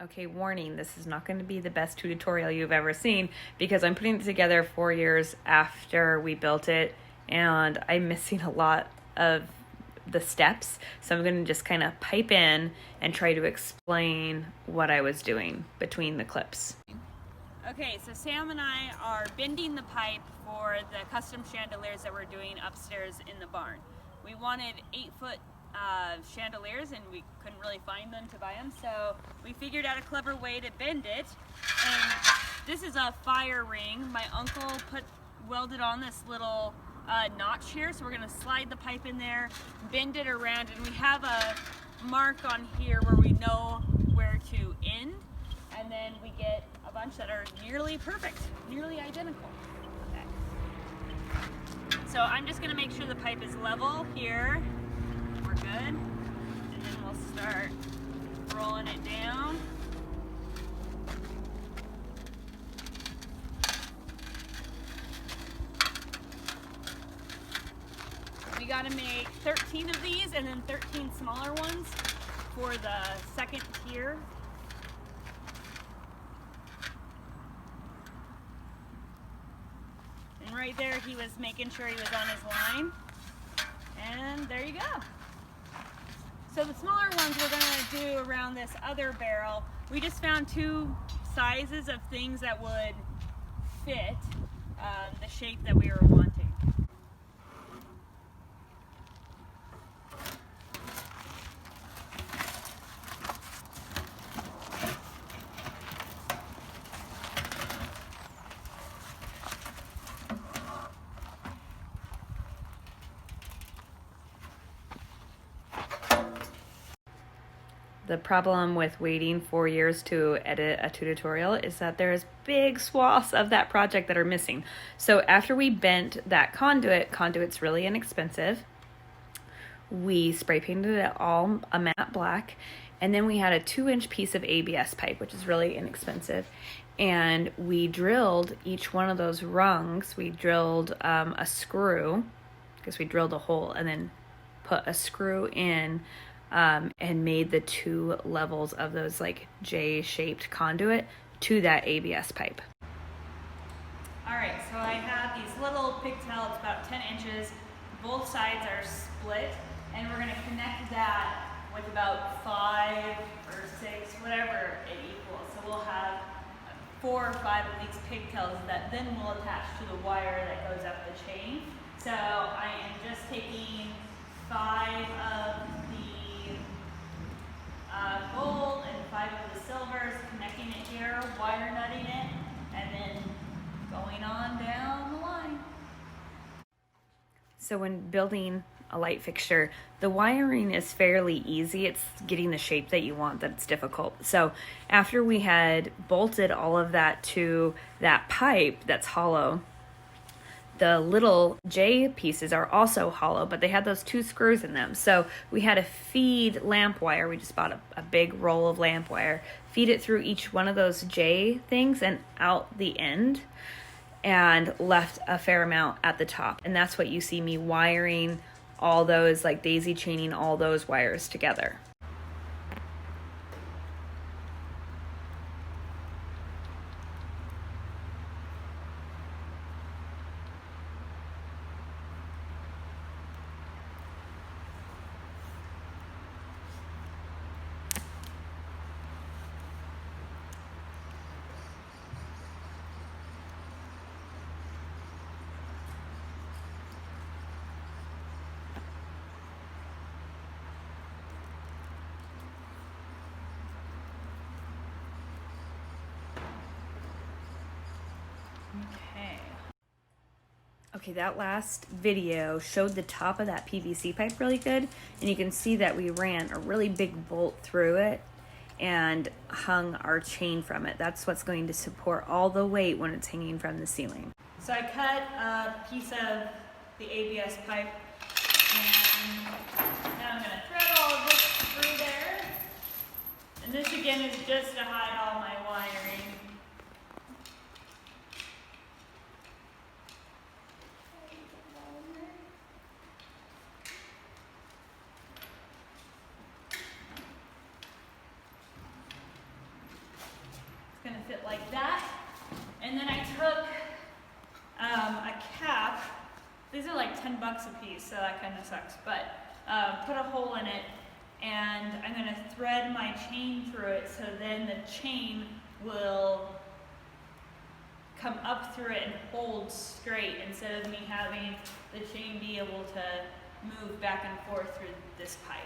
Okay, warning, this is not going to be the best tutorial you've ever seen because I'm putting it together 4 years after we built it and I'm missing a lot of the steps. So I'm going to just kind of pipe in and try to explain what I was doing between the clips. Okay, so Sam and I are bending the pipe for the custom chandeliers that we're doing upstairs in the barn. We wanted 8-foot chandeliers and we couldn't really find them to buy them, so we figured out a clever way to bend it. And this is a fire ring. My uncle welded on this little notch here, so we're going to slide the pipe in there, bend it around, and we have a mark on here where we know where to end, and then we get a bunch that are nearly perfect, nearly identical. Okay. So I'm just going to make sure the pipe is level here. We're good. And then we'll start rolling it down. We got to make 13 of these and then 13 smaller ones for the second tier. And right there he was making sure he was on his line. And there you go. So the smaller ones we're going to do around this other barrel. We just found 2 sizes of things that would fit the shape that we were wanting. The problem with waiting 4 years to edit a tutorial is that there's big swaths of that project that are missing. So after we bent that conduit's really inexpensive. We spray painted it all a matte black, and then we had a 2-inch piece of ABS pipe, which is really inexpensive. And we drilled each one of those rungs. We drilled a screw, because we drilled a hole and then put a screw in and made the 2 levels of those like J-shaped conduit to that ABS pipe. All right, so I have these little pigtails about 10 inches. Both sides are split, and we're gonna connect that with about 5 or 6, whatever it equals. So we'll have 4 or 5 of these pigtails that then will attach to the wire that goes up the chain. So I am just taking 5 of the gold and 5 of the silvers, connecting it here, wire nutting it, and then going on down the line. So when building a light fixture, the wiring is fairly easy. It's getting the shape that you want that's difficult. So after we had bolted all of that to that pipe that's hollow, the little J pieces are also hollow, but they had those 2 screws in them. So we had to feed lamp wire. We just bought a big roll of lamp wire, feed it through each one of those J things and out the end, and left a fair amount at the top. And that's what you see me wiring all those, like daisy chaining all those wires together. Okay, that last video showed the top of that PVC pipe really good, and you can see that we ran a really big bolt through it and hung our chain from it. That's what's going to support all the weight when it's hanging from the ceiling. So I cut a piece of the ABS pipe, and now I'm going to thread all of this through there. And this again is just to hide all my wiring. going to fit like that. And then I took a cap. These are like 10 bucks a piece, so that kind of sucks. But put a hole in it, and I'm going to thread my chain through it, so then the chain will come up through it and hold straight instead of me having the chain be able to move back and forth through this pipe.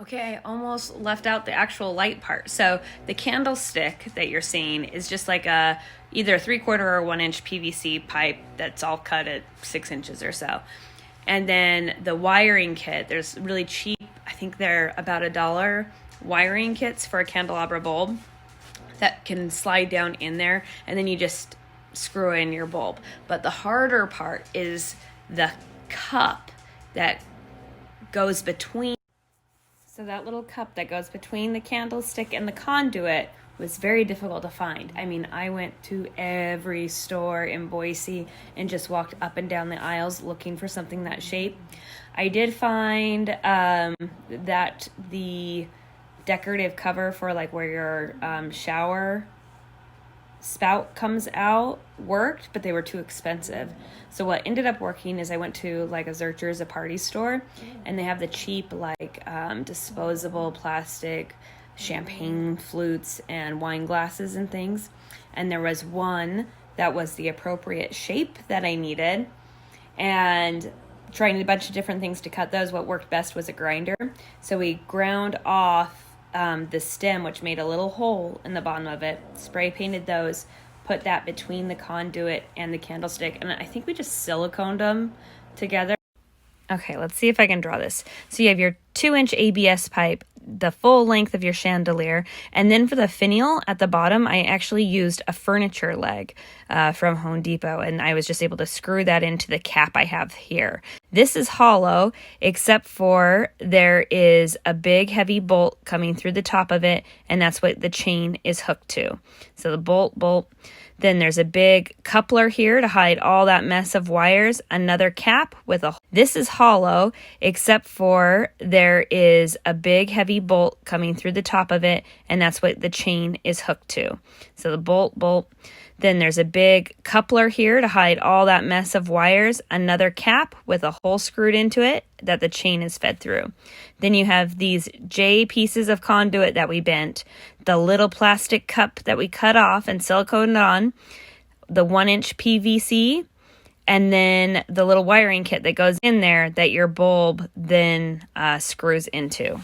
Okay, I almost left out the actual light part. So the candlestick that you're seeing is just like either a 3/4 or 1-inch PVC pipe that's all cut at 6 inches or so. And then the wiring kit, there's really cheap, I think they're about $1 wiring kits for a candelabra bulb that can slide down in there, and then you just screw in your bulb. But the harder part is the cup that goes between. So that little cup that goes between the candlestick and the conduit was very difficult to find. I mean, I went to every store in Boise and just walked up and down the aisles looking for something that shape. I did find that the decorative cover for like where your shower spout comes out worked, but they were too expensive. So what ended up working is I went to like a Zurcher's, a party store, and they have the cheap like disposable plastic champagne flutes and wine glasses and things. And there was one that was the appropriate shape that I needed, and trying a bunch of different things to cut those. What worked best was a grinder. So we ground off the stem, which made a little hole in the bottom of it, spray painted those, put that between the conduit and the candlestick, and I think we just siliconed them together. Okay, let's see if I can draw this. So you have your 2-inch ABS pipe, the full length of your chandelier, and then for the finial at the bottom, I actually used a furniture leg from Home Depot, and I was just able to screw that into the cap I have here. This is hollow, except for there is a big heavy bolt coming through the top of it, and that's what the chain is hooked to. So the bolt. Then there's a big coupler here to hide all that mess of wires, another cap with a... This is hollow, except for there is a big heavy bolt coming through the top of it, and that's what the chain is hooked to. So the bolt. Then there's a big coupler here to hide all that mess of wires, another cap with a hole screwed into it that the chain is fed through. Then you have these J pieces of conduit that we bent, the little plastic cup that we cut off and siliconed on, the 1-inch PVC, and then the little wiring kit that goes in there that your bulb then screws into.